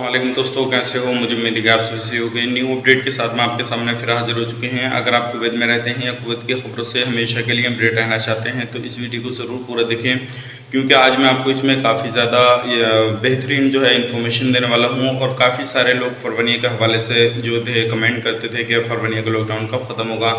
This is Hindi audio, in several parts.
अस्सलाम वालेकुम दोस्तों, कैसे हो? मुझे उम्मीद है कि आप सभी हो गए। न्यू अपडेट के साथ में आपके सामने फिर हाजिर हो चुके हैं। अगर आप कुवैत में रहते हैं या कुवैत की खबरों से हमेशा के लिए अपडेट रहना चाहते हैं तो इस वीडियो को ज़रूर पूरा देखें, क्योंकि आज मैं आपको इसमें काफ़ी ज़्यादा बेहतरीन जो है इन्फॉर्मेशन देने वाला हूँ। और काफ़ी सारे लोग फरवरी के हवाले से जो थे कमेंट करते थे कि फरवरी का लॉकडाउन कब ख़त्म होगा,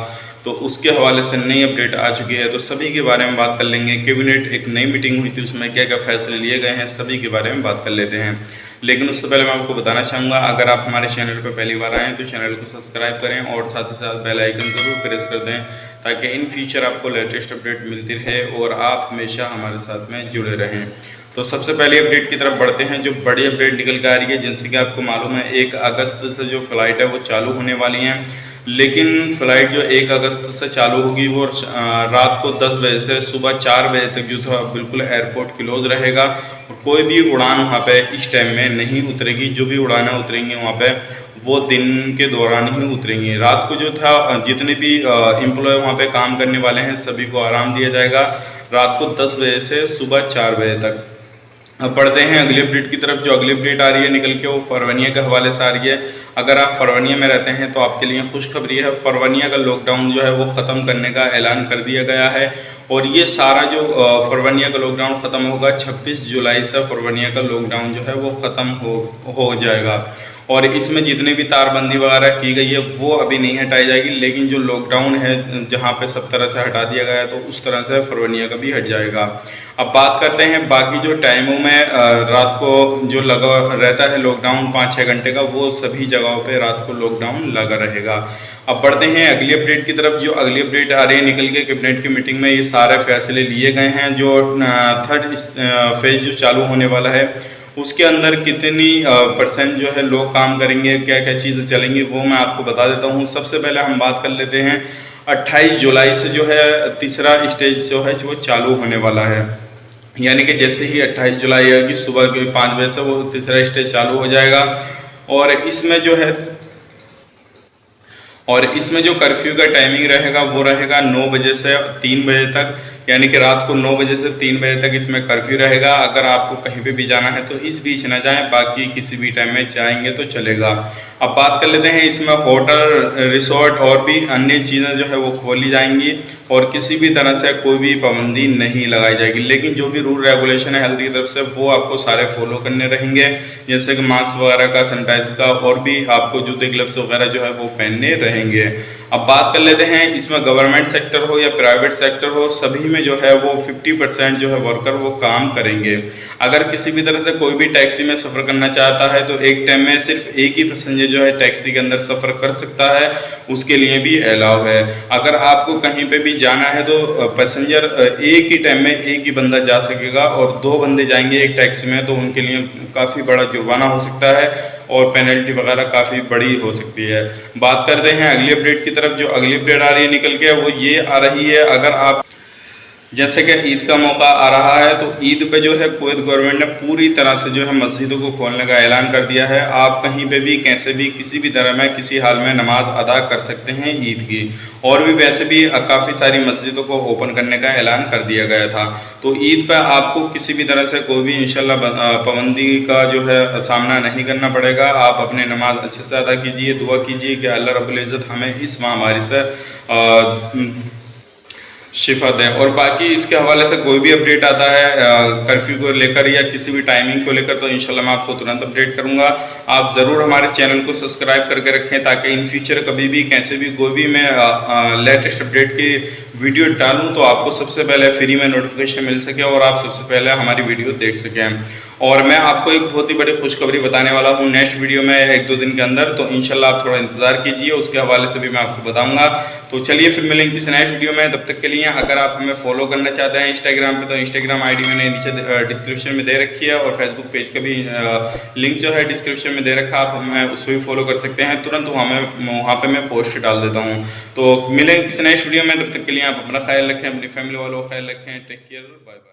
तो उसके हवाले से नई अपडेट आ चुकी है। तो सभी के बारे में बात कर लेंगे। कैबिनेट एक नई मीटिंग हुई थी, उसमें क्या क्या फैसले लिए गए हैं सभी के बारे में बात कर लेते हैं। लेकिन उससे पहले मैं आपको बताना चाहूँगा, अगर आप हमारे चैनल पर पहली बार आएँ तो चैनल को सब्सक्राइब करें और साथ ही साथ बेल आइकन ज़रूर प्रेस कर दें, ताकि इन फ्यूचर आपको लेटेस्ट अपडेट मिलती रहे और आप हमेशा हमारे साथ में जुड़े रहें। तो सबसे पहले अपडेट की तरफ बढ़ते हैं। जो बड़ी अपडेट निकल के आ रही है, जिनसे कि आपको मालूम है 1 अगस्त से जो फ़्लाइट है वो चालू होने वाली हैं। लेकिन फ़्लाइट जो 1 अगस्त से चालू होगी वो रात को 10 बजे से सुबह 4 बजे तक जो था बिल्कुल एयरपोर्ट क्लोज रहेगा। और कोई भी उड़ान वहाँ पे इस टाइम में नहीं उतरेगी। जो भी उड़ानें उतरेंगी वहाँ पे वो दिन के दौरान ही उतरेंगी। रात को जो था जितने भी एम्प्लॉय वहाँ पे काम करने वाले हैं सभी को आराम दिया जाएगा रात को 10 बजे से सुबह 4 बजे तक। अब बढ़ते हैं अगली अपडेट की तरफ। जो अगली अपडेट आ रही है निकल के वो फरवनिया के हवाले से आ रही है। अगर आप फरवनिया में रहते हैं तो आपके लिए खुशखबरी है। फरवनिया का लॉकडाउन जो है वो ख़त्म करने का ऐलान कर दिया गया है। और ये सारा जो फरवनिया का लॉकडाउन ख़त्म होगा 26 जुलाई से फरवनिया का लॉकडाउन जो है वो ख़त्म हो जाएगा। और इसमें जितने भी तारबंदी वगैरह की गई है वो अभी नहीं हटाई जाएगी, लेकिन जो लॉकडाउन है जहाँ पे सब तरह से हटा दिया गया है तो उस तरह से फरवनिया का भी हट जाएगा। अब बात करते हैं बाकी जो टाइमों में रात को जो लगा रहता है लॉकडाउन 5-6 घंटे का, वो सभी जगहों पे रात को लॉकडाउन लगा रहेगा। अब बढ़ते हैं अगली अपडेट की तरफ। जो अगली अपडेट आ रही है निकल के कैबिनेट की मीटिंग में ये सारे फैसले लिए गए हैं। जो थर्ड फेज जो चालू होने वाला है उसके अंदर कितनी परसेंट जो है लोग काम करेंगे, क्या क्या चीज़ें चलेंगी, वो मैं आपको बता देता हूँ। सबसे पहले हम बात कर लेते हैं 28 जुलाई से जो है तीसरा स्टेज जो है वो चालू होने वाला है। यानी कि जैसे ही 28 जुलाई है कि सुबह के 5 बजे से वो तीसरा स्टेज चालू हो जाएगा। और इसमें जो कर्फ्यू का टाइमिंग रहेगा वो रहेगा 9 बजे से 3 बजे तक। यानी कि रात को 9 बजे से 3 बजे तक इसमें कर्फ्यू रहेगा। अगर आपको कहीं पे भी जाना है तो इस बीच ना जाएं, बाकी किसी भी टाइम में जाएंगे तो चलेगा। अब बात कर लेते हैं इसमें होटल, रिसोर्ट और भी अन्य चीज़ें जो है वो खोली जाएंगी और किसी भी तरह से कोई भी पाबंदी नहीं लगाई जाएगी। लेकिन जो भी रूल रेगुलेशन है हेल्थ की तरफ से वो आपको सारे फॉलो करने रहेंगे, जैसे कि मास्क वगैरह का, सैनिटाइजर का, और भी आपको जूते ग्लव्स वगैरह जो है वो पहनने रहेंगे। अब बात कर लेते हैं इसमें गवर्नमेंट सेक्टर हो या प्राइवेट सेक्टर हो, सभी में जो है वो 50% जो है वर्कर वो काम करेंगे। अगर किसी भी तरह से कोई भी टैक्सी में सफ़र करना चाहता है तो एक टाइम में सिर्फ एक ही पैसेंजर जो है टैक्सी के अंदर सफ़र कर सकता है, उसके लिए भी अलाउ है। अगर आपको कहीं पे भी जाना है तो पैसेंजर एक ही टाइम में एक ही बंदा जा सकेगा, और 2 बंदे जाएंगे एक टैक्सी में तो उनके लिए काफ़ी बड़ा जुर्माना हो सकता है और पेनल्टी वगैरह काफ़ी बड़ी हो सकती है। बात करते हैं अगली अपडेट की तरफ। जो अगली अपडेट आ रही है निकल के वो ये आ रही है, अगर आप जैसे कि ईद का मौका आ रहा है तो ईद पे जो है कुवैत गवर्नमेंट ने पूरी तरह से जो है मस्जिदों को खोलने का ऐलान कर दिया है। आप कहीं पे भी कैसे भी किसी भी तरह में किसी हाल में नमाज अदा कर सकते हैं ईद की। और भी वैसे भी काफ़ी सारी मस्जिदों को ओपन करने का ऐलान कर दिया गया था। तो ईद पर आपको किसी भी तरह से कोई भी इंशाल्लाह पाबंदी का जो है सामना नहीं करना पड़ेगा। आप अपने नमाज अच्छे से अदा कीजिए, दुआ कीजिए कि अल्लाह रब्बुल इज़्ज़त हमें इस महामारी से शिफा दें। और बाकी इसके हवाले से कोई भी अपडेट आता है कर्फ्यू को लेकर या किसी भी टाइमिंग को लेकर तो इंशाल्लाह मैं आपको तुरंत अपडेट करूंगा। आप ज़रूर हमारे चैनल को सब्सक्राइब करके रखें, ताकि इन फ्यूचर कभी भी कैसे भी कोई भी मैं लेटेस्ट अपडेट की वीडियो डालूँ तो आपको सबसे पहले फ्री में नोटिफिकेशन मिल सके और आप सबसे पहले हमारी वीडियो देख सकें। और मैं आपको एक बहुत ही बड़ी खुशखबरी बताने वाला हूँ नेक्स्ट वीडियो में 1-2 दिन के अंदर, तो इंशाल्लाह आप थोड़ा इंतजार कीजिए, उसके हवाले से भी मैं आपको बताऊंगा। तो चलिए फिर मिलेंगे किसी नेक्स्ट वीडियो में, तब तक के लिए अगर आप हमें फॉलो करना चाहते हैं इंस्टाग्राम पे तो इंस्टाग्राम आईडी मैंने नीचे डिस्क्रिप्शन में दे रखी है, और फेसबुक पेज का भी लिंक जो है डिस्क्रिप्शन में दे रखा है, आप हमें उस पर भी फॉलो कर सकते हैं। तुरंत वहाँ पे मैं पोस्ट डाल देता हूँ। तो मिलेंगे किसी नेक्स्ट वीडियो में, तब तक के लिए आप अपना ख्याल रखें, अपनी फैमिली वालों का ख्याल रखें। Take care, bye bye.